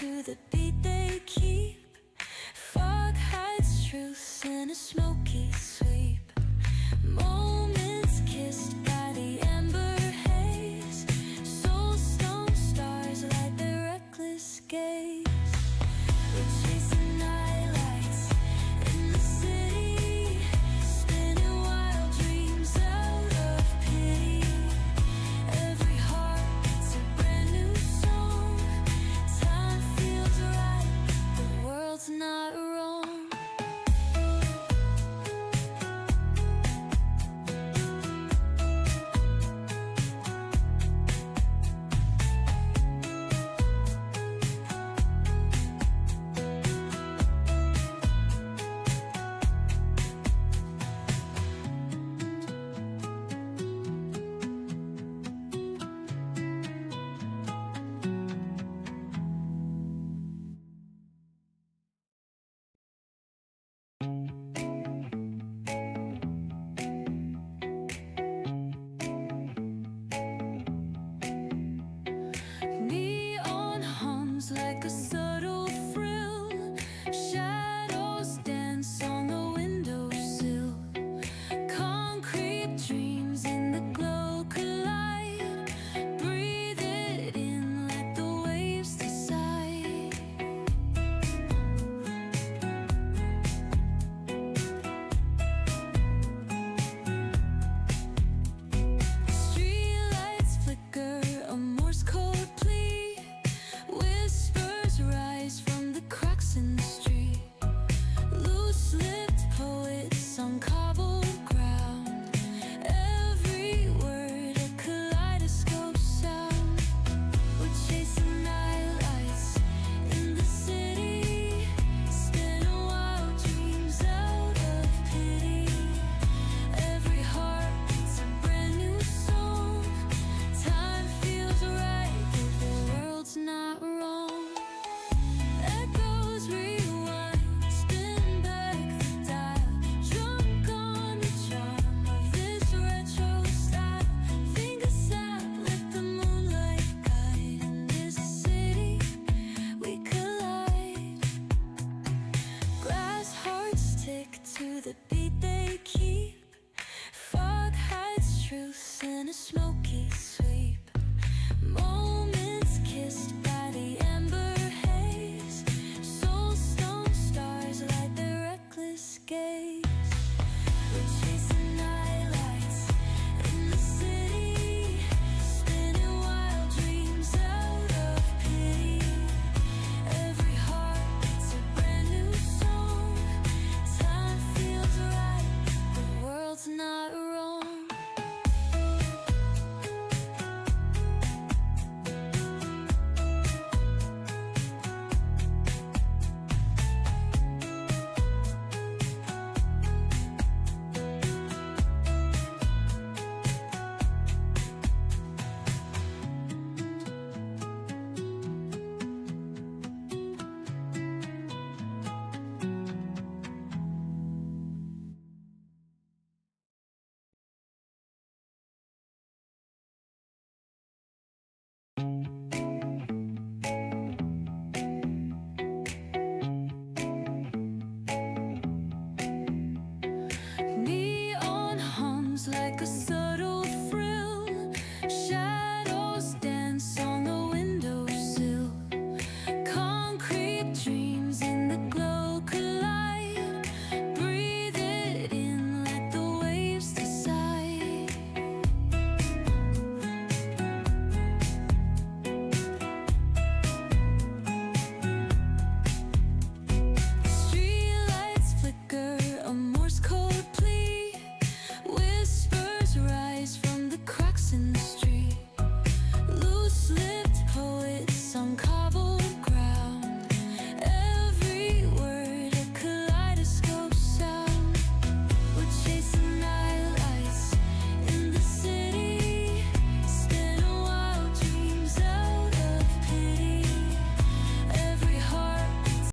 to the beat they keep. Fog hides truth in a smoky sweep. Moments kissed by the amber haze. Soulstone stars light their reckless gaze. We're chasing nightlights in the city, spinning wild dreams out of pity. Every heart beats a brand new song. Time feels right, the world's not wrong. Neon hums like a subtle frill. Shadows dance on the windowsill. Concrete dreams in the glow collide. Breathe it in, let the waves decide. Streetlights flicker, a Morse code plea. Whispers rise from the cracks in the street. Loose-lipped poets on cobbled ground. Every word a kaleidoscope sound. We're chasing nightlights in the city, spinning wild dreams out of pity. Every heart beats a brand new song. Time feels right, the world's not wrong. Echoes rewind, spin back the dial. Drunk on the charm of this retro style. Fingers snap, let the moonlight guide. In this city, we collide. Glass hearts tick to the beat they keep. Fog hides truth in a smoky sweep. Moments kissed by the amber haze. Soulstone stars light their reckless gaze. We're chasing nightlights in the city, spinning wild dreams out of pity. Every heart beats a brand new song. Time feels right, the world's not wrong. Neon hums like a